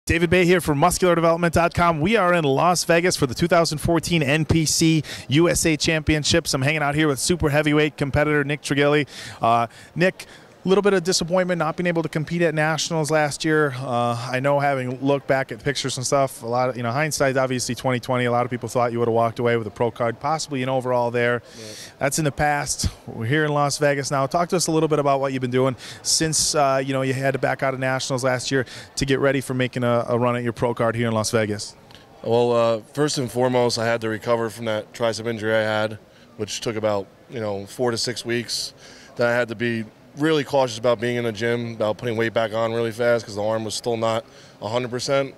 David Baye here from MuscularDevelopment.com. We are in Las Vegas for the 2014 NPC USA Championships. I'm hanging out here with super heavyweight competitor Nick Trigili. Nick, a little bit of disappointment not being able to compete at nationals last year. I know, having looked back at pictures and stuff, a lot of, hindsight, obviously 2020. A lot of people thought you would have walked away with a pro card, possibly an overall there. Yeah. That's in the past. We're here in Las Vegas now. Talk to us a little bit about what you've been doing since you had to back out of nationals last year to get ready for making a run at your pro card here in Las Vegas. Well, first and foremost, I had to recover from that tricep injury I had, which took about 4 to 6 weeks. Then I had to be really cautious about being in the gym, about putting weight back on really fast because the arm was still not 100%.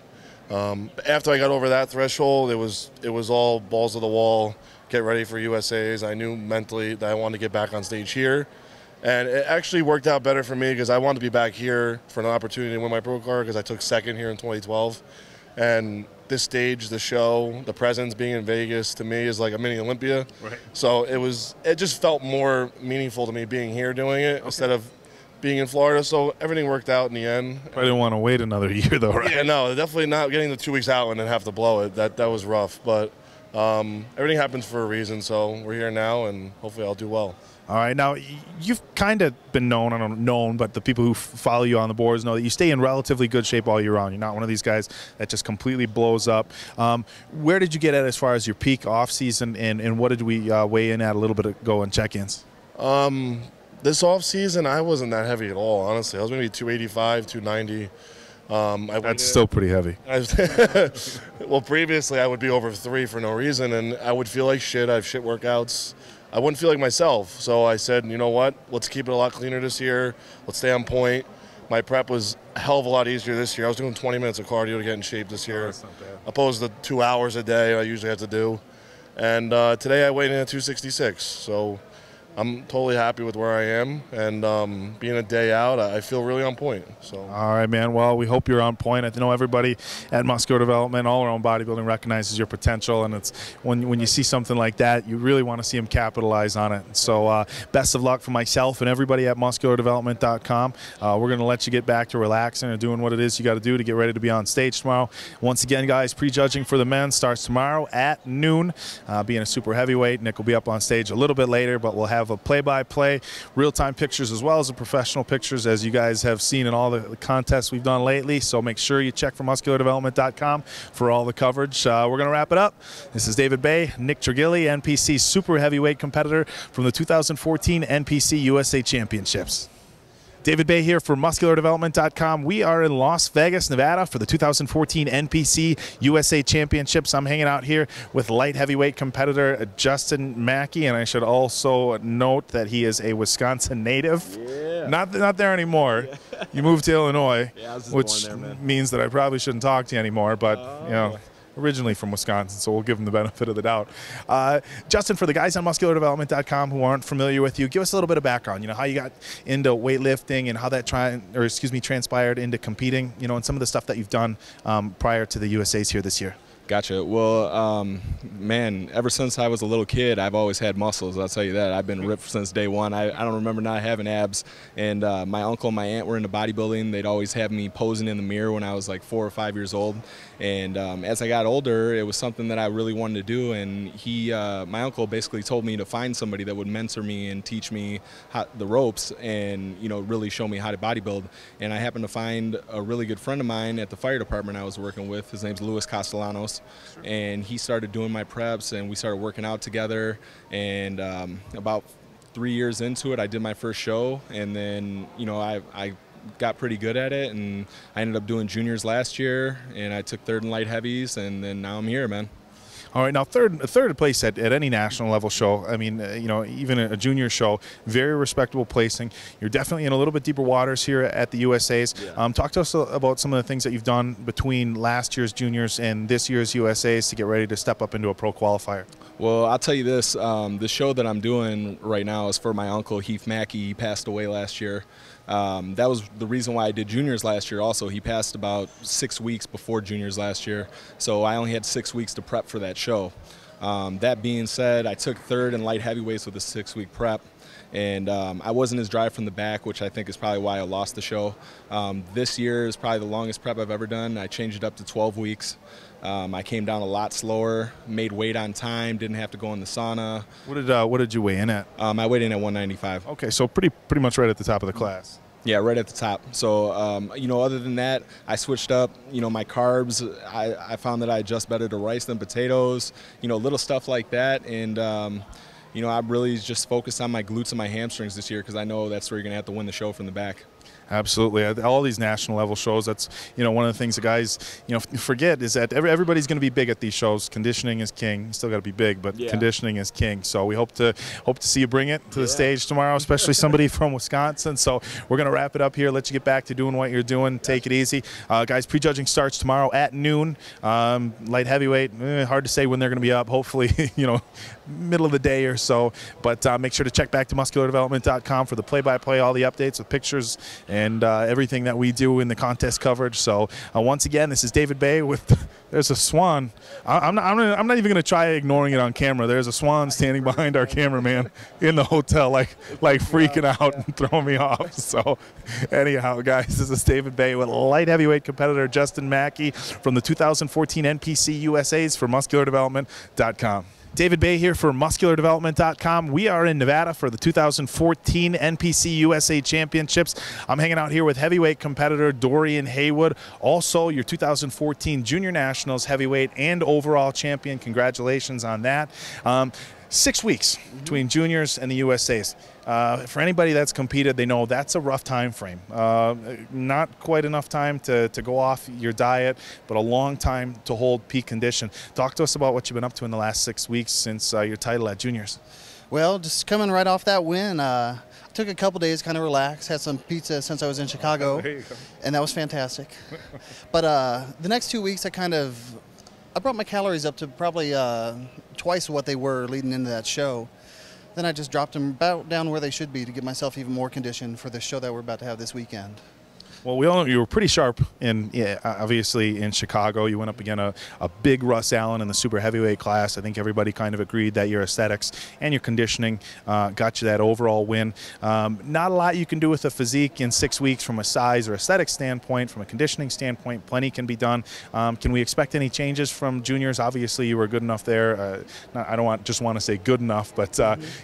After I got over that threshold, it was all balls to the wall, get ready for USAs. I knew mentally that I wanted to get back on stage here. And it actually worked out better for me because I wanted to be back here for an opportunity to win my pro card because I took second here in 2012. And this stage, the show, the presence, being in Vegas, to me is like a mini Olympia. Right. So it just felt more meaningful to me being here doing it instead of being in Florida. So everything worked out in the end. I didn't want to wait another year though, right? Yeah, no, definitely not getting the 2 weeks out and then have to blow it. That was rough. But everything happens for a reason. So we're here now, and hopefully I'll do well. All right, now you've kind of been known, I don't know, known, but the people who follow you on the boards know that you stay in relatively good shape all year round. You're not one of these guys that just completely blows up. Where did you get at as far as your peak off season, and what did we weigh in at a little bit ago in check-ins? This off season, I wasn't that heavy at all, honestly. I was maybe 285, 290. That's still pretty heavy. Well, previously I would be over 3 for no reason, and I would feel like shit. I have shit workouts. I wouldn't feel like myself. So I said, you know what? Let's keep it a lot cleaner this year. Let's stay on point. My prep was a hell of a lot easier this year. I was doing 20 minutes of cardio to get in shape this year, opposed to 2 hours a day I usually have to do. And today I weighed in at 266. So I'm totally happy with where I am, and being a day out, I feel really on point. So. All right, man. Well, we hope you're on point. I know everybody at Muscular Development, all around bodybuilding, recognizes your potential, and it's when you see something like that, you really want to see them capitalize on it. So best of luck for myself and everybody at MuscularDevelopment.com. We're going to let you get back to relaxing and doing what it is you got to do to get ready to be on stage tomorrow. Once again, guys, prejudging for the men starts tomorrow at noon. Being a super heavyweight, Nick will be up on stage a little bit later, but we'll have a play-by-play, real-time pictures as well as the professional pictures, as you guys have seen in all the contests we've done lately. So make sure you check for MuscularDevelopment.com for all the coverage. We're going to wrap it up. This is David Baye, Nick Trigili, NPC super heavyweight competitor from the 2014 NPC USA Championships. David Baye here for MuscularDevelopment.com. We are in Las Vegas, Nevada for the 2014 NPC USA Championships. I'm hanging out here with light heavyweight competitor Justin Maki, and I should also note that he is a Wisconsin native. Yeah. Not there anymore. Yeah. You moved to Illinois, which means that I probably shouldn't talk to you anymore, but originally from Wisconsin, so we'll give him the benefit of the doubt. Justin, for the guys on MuscularDevelopment.com who aren't familiar with you, give us a little bit of background. How you got into weightlifting and how that transpired into competing. And some of the stuff that you've done prior to the USAs here this year. Gotcha. Well, man, ever since I was a little kid, I've always had muscles. I'll tell you that. I've been ripped since day one. I don't remember not having abs. And my uncle and my aunt were into bodybuilding. They'd always have me posing in the mirror when I was like 4 or 5 years old. And as I got older, it was something that I really wanted to do. And my uncle basically told me to find somebody that would mentor me and teach me the ropes and, really show me how to bodybuild. And I happened to find a really good friend of mine at the fire department I was working with. His name's Louis Castellanos. And he started doing my preps, and we started working out together. And about 3 years into it, I did my first show, and then I got pretty good at it, and I ended up doing juniors last year, and I took third in light heavies, and then now I'm here, man. All right, now third place at any national level show. I mean, even a junior show, very respectable placing. You're definitely in a little bit deeper waters here at the USAs. Yeah. Talk to us about some of the things that you've done between last year's juniors and this year's USAs to get ready to step up into a pro qualifier. Well, I'll tell you this, the show that I'm doing right now is for my uncle, Maki. He passed away last year. That was the reason why I did juniors last year also. He passed about 6 weeks before juniors last year, so I only had 6 weeks to prep for that show. That being said, I took third in light heavyweights with a 6-week prep, and I wasn't as dry from the back, which I think is probably why I lost the show. This year is probably the longest prep I've ever done. I changed it up to 12 weeks. I came down a lot slower, made weight on time, didn't have to go in the sauna. What did you weigh in at? I weighed in at 195. Okay, so pretty much right at the top of the class. Yeah, right at the top. So, you know, other than that, I switched up, you know, my carbs. I found that I adjust better to rice than potatoes, you know, little stuff like that. And, you know, I'm really just focused on my glutes and my hamstrings this year because I know that's where you're going to have to win the show from the back. Absolutely. All these national level shows, that's, you know, one of the things the guys, you know, forget is that everybody's going to be big at these shows. Conditioning is king. You still got to be big, but conditioning is king. So we hope to see you bring it to the stage tomorrow, especially somebody from Wisconsin. So we're going to wrap it up here. Let you get back to doing what you're doing. Take it easy. Guys, prejudging starts tomorrow at noon. Light heavyweight, hard to say when they're going to be up. Hopefully, you know, middle of the day or so. But make sure to check back to musculardevelopment.com for the play-by-play, all the updates with pictures and everything that we do in the contest coverage. So once again, this is David Baye with there's a swan. I'm not even going to try ignoring it on camera. There's a swan standing behind our cameraman in the hotel, like freaking out and throwing me off. So anyhow, guys, this is David Baye with light heavyweight competitor Justin Maki from the 2014 NPC USAs for musculardevelopment.com. David Baye here for musculardevelopment.com. We are in Nevada for the 2014 NPC USA Championships. I'm hanging out here with heavyweight competitor Dorian Haywood, also your 2014 Junior Nationals heavyweight and overall champion. Congratulations on that. 6 weeks between juniors and the USAs. For anybody that's competed, they know that's a rough time frame. Not quite enough time to go off your diet, but a long time to hold peak condition. Talk to us about what you've been up to in the last 6 weeks since your title at juniors. Well, just coming right off that win. I took a couple days, kind of relax, had some pizza since I was in Chicago, and that was fantastic. But the next 2 weeks, I brought my calories up to probably twice what they were leading into that show. Then I just dropped them about down where they should be to get myself even more conditioned for the show that we're about to have this weekend. Well, we all know you were pretty sharp obviously in Chicago. You went up against a big Russ Allen in the super heavyweight class. I think everybody kind of agreed that your aesthetics and your conditioning got you that overall win. Not a lot you can do with a physique in 6 weeks from a size or aesthetic standpoint. From a conditioning standpoint, plenty can be done. Can we expect any changes from juniors? Obviously, you were good enough there. I don't just want to say good enough, but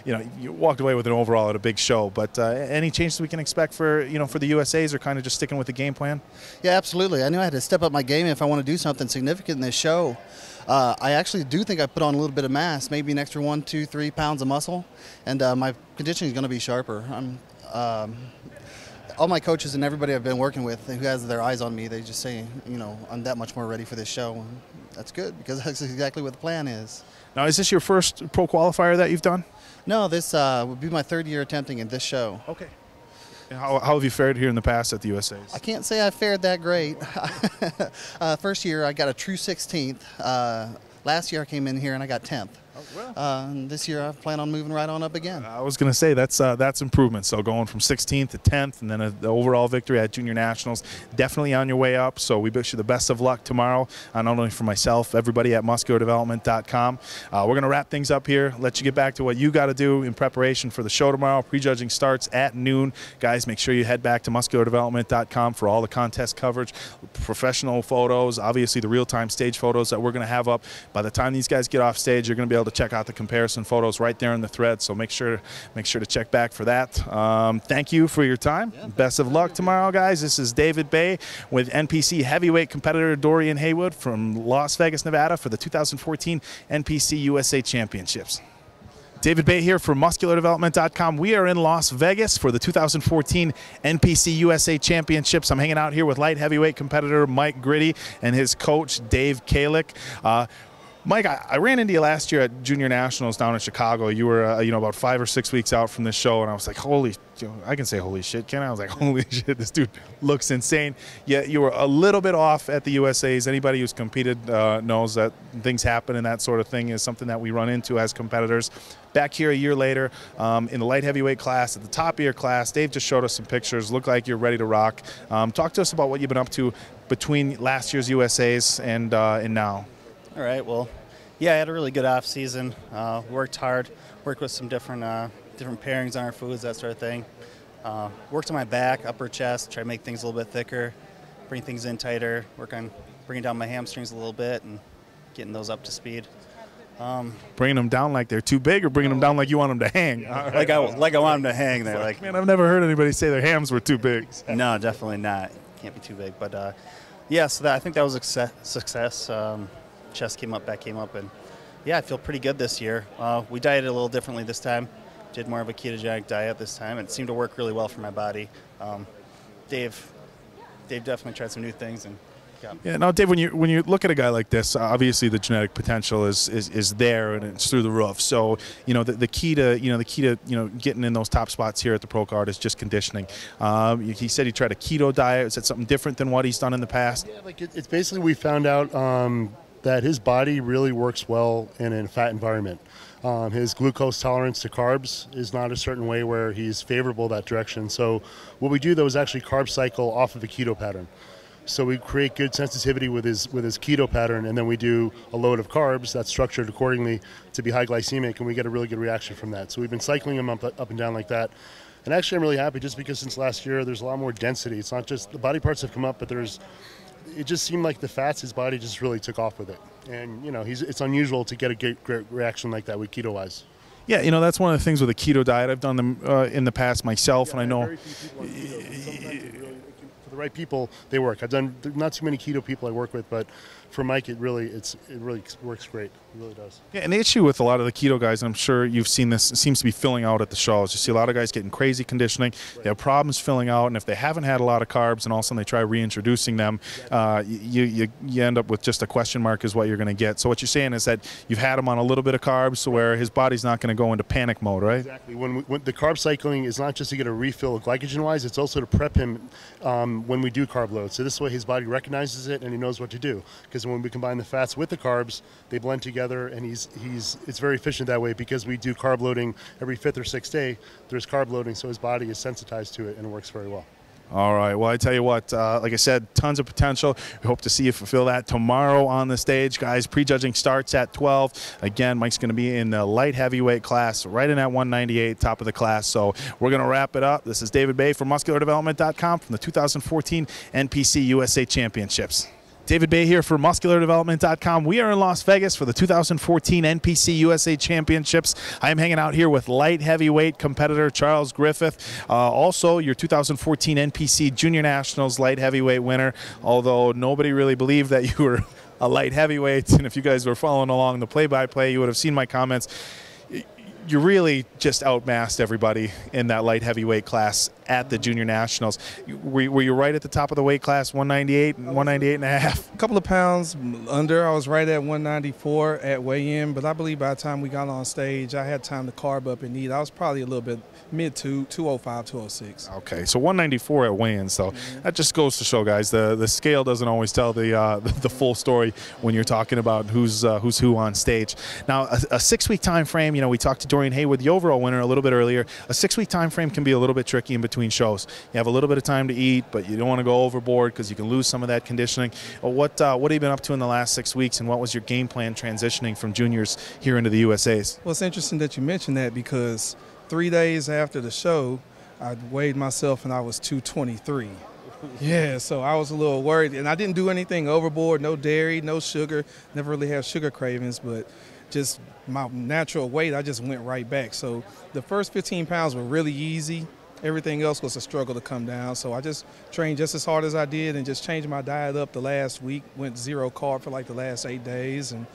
you know, you walked away with an overall at a big show. But any changes we can expect for for the USAs, or kind of just sticking with the game plan? Yeah, absolutely. I knew I had to step up my game if I want to do something significant in this show. I actually do think I put on a little bit of mass, maybe an extra 1, 2, 3 pounds of muscle, and my conditioning is going to be sharper. All my coaches and everybody I've been working with who has their eyes on me, they just say, you know, I'm that much more ready for this show. And that's good because that's exactly what the plan is. Now, is this your first pro qualifier that you've done? No, this would be my 3rd year attempting in this show. Okay. How have you fared here in the past at the USAs? I can't say I fared that great. First year I got a true 16th. Last year I came in here and I got 10th. Oh, well. This year I plan on moving right on up again. I was going to say that's improvement. So going from 16th to 10th, and then the overall victory at Junior Nationals, definitely on your way up. So we wish you the best of luck tomorrow, not only for myself, everybody at musculardevelopment.com. We're going to wrap things up here, let you get back to what you got to do in preparation for the show tomorrow. Prejudging starts at noon. Guys, make sure you head back to musculardevelopment.com for all the contest coverage, professional photos, obviously the real-time stage photos that we're going to have up. By the time these guys get off stage, you're going to be able to check out the comparison photos right there in the thread, so make sure to check back for that. Thank you for your time. Best of luck tomorrow, guys. This is David Baye with NPC heavyweight competitor Dorian Haywood from Las Vegas, Nevada for the 2014 NPC USA Championships. David Baye here for musculardevelopment.com. We are in Las Vegas for the 2014 NPC USA Championships. I'm hanging out here with light heavyweight competitor Mike Gritti and his coach Dave Kalick. Mike, I ran into you last year at Junior Nationals down in Chicago. You were, about 5 or 6 weeks out from this show, and I was like, I can say holy shit, can I? I was like, holy shit, this dude looks insane. Yeah, you were a little bit off at the USAs. Anybody who's competed knows that things happen, and that sort of thing is something that we run into as competitors. Back here a year later in the light heavyweight class, at the top of your class, Dave just showed us some pictures. Look like you're ready to rock. Talk to us about what you've been up to between last year's USAs and now. All right, well, yeah, I had a really good off season. Worked hard, worked with some different different pairings on our foods, that sort of thing. Worked on my back, upper chest, try to make things a little bit thicker, bring things in tighter, work on bringing down my hamstrings a little bit and getting those up to speed. Bringing them down like they're too big, or bringing them down like you want them to hang? Like I want them to hang there. Like, man, I've never heard anybody say their hams were too big. No, definitely not. Can't be too big. But yeah, so I think that was a success. Chest came up, back came up, and yeah, I feel pretty good this year. We dieted a little differently this time. Did more of a ketogenic diet this time. It seemed to work really well for my body. Dave definitely tried some new things, and yeah. Now, Dave, when you look at a guy like this, obviously the genetic potential is there and it's through the roof. So the key to getting in those top spots here at the pro card is just conditioning. He said he tried a keto diet. Is that something different than what he's done in the past? Yeah, like it's basically we found out that his body really works well in a fat environment. His glucose tolerance to carbs is not a certain way where he's favorable that direction. So what we do though is actually carb cycle off of a keto pattern. So we create good sensitivity with his keto pattern, and then we do a load of carbs that's structured accordingly to be high glycemic, and we get a really good reaction from that. So we've been cycling him up and down like that. And actually I'm really happy just because since last year there's a lot more density. It's not just the body parts have come up, but it just seemed like the fats, his body just really took off with it. And it's unusual to get a great reaction like that with keto-wise. Yeah, that's one of the things with a keto diet. I've done them in the past myself, and I know. Very few people on keto, for the right people, they work. I've done not too many keto people I work with, but for Mike, it really works great. It really does. Yeah, and the issue with a lot of the keto guys, and I'm sure you've seen this, seems to be filling out at the shows. You see a lot of guys getting crazy conditioning. Right. They have problems filling out, and if they haven't had a lot of carbs and all of a sudden they try reintroducing them, you end up with just a question mark is what you're going to get. So what you're saying is that you've had him on a little bit of carbs so where his body's not going to go into panic mode, right? Exactly. When the carb cycling is not just to get a refill glycogen-wise, it's also to prep him when we do carb load. So this way his body recognizes it and he knows what to do. Because when we combine the fats with the carbs, they blend together, and it's very efficient that way because we do carb loading every 5th or 6th day. There's carb loading, so his body is sensitized to it, and it works very well. All right. Well, I tell you what, like I said, tons of potential. We hope to see you fulfill that tomorrow on the stage. Guys, prejudging starts at 12. Again, Mike's going to be in the light heavyweight class, right in at 198, top of the class. So we're going to wrap it up. This is David Baye from MuscularDevelopment.com from the 2014 NPC USA Championships. David Baye here for MuscularDevelopment.com. We are in Las Vegas for the 2014 NPC USA Championships. I am hanging out here with light heavyweight competitor Charles Griffith, also your 2014 NPC Junior Nationals light heavyweight winner, although nobody really believed that you were a light heavyweight, and if you guys were following along the play-by-play, you would have seen my comments. You really just outmassed everybody in that light heavyweight class at the Junior Nationals. Were you right at the top of the weight class, 198 and 198 and a half? A couple of pounds under. I was right at 194 at weigh-in, but I believe by the time we got on stage, I had time to carb up and eat. I was probably a little bit mid-2, 205, 206. Okay, so 194 at weigh-in, so that just goes to show, guys, the scale doesn't always tell the full story when you're talking about who's who on stage. Now, a 6-week time frame, we talked to Dorian Haywood, the overall winner, a little bit earlier. A 6-week time frame can be a little bit tricky in between shows. You have a little bit of time to eat, but you don't want to go overboard because you can lose some of that conditioning. Well, what have you been up to in the last 6 weeks, and what was your game plan transitioning from juniors here into the USAs? Well, it's interesting that you mentioned that because 3 days after the show, I weighed myself and I was 223. Yeah, so I was a little worried, and I didn't do anything overboard, no dairy, no sugar, never really have sugar cravings, but just my natural weight, I just went right back. So the first 15 pounds were really easy. Everything else was a struggle to come down. So I just trained just as hard as I did and just changed my diet up the last week, went 0 carb for like the last 8 days, and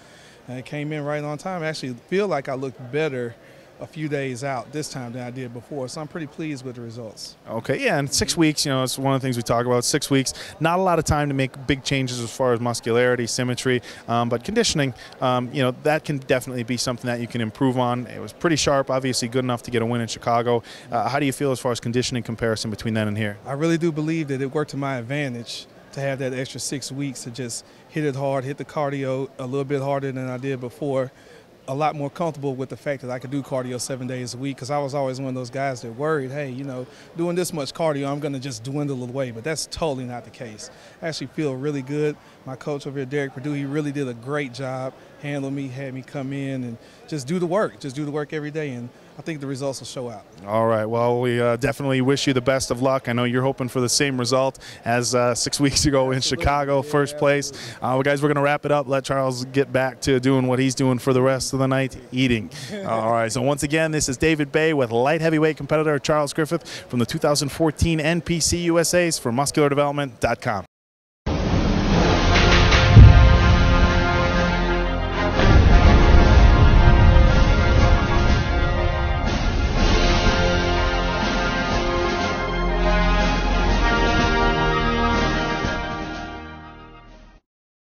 it came in right on time. I actually feel like I looked better a few days out this time than I did before, so I'm pretty pleased with the results. Okay, yeah, and 6 weeks, it's one of the things we talk about. 6 weeks, not a lot of time to make big changes as far as muscularity, symmetry, but conditioning, that can definitely be something that you can improve on. It was pretty sharp, obviously good enough to get a win in Chicago. How do you feel as far as conditioning comparison between then and here? I really do believe that it worked to my advantage to have that extra 6 weeks to just hit it hard, hit the cardio a little bit harder than I did before. A lot more comfortable with the fact that I could do cardio 7 days a week, because I was always one of those guys that worried, hey, doing this much cardio, I'm going to just dwindle away, but that's totally not the case. I actually feel really good. My coach over here, Derek Perdue, he really did a great job. handled me, had me come in and just do the work every day, and I think the results will show out. All right. Well, we definitely wish you the best of luck. I know you're hoping for the same result as 6 weeks ago in Chicago, first place. Guys, we're going to wrap it up. Let Charles get back to doing what he's doing for the rest of the night, eating. All right. So once again, this is David Baye with light heavyweight competitor Charles Griffith from the 2014 NPC USAs for MuscularDevelopment.com.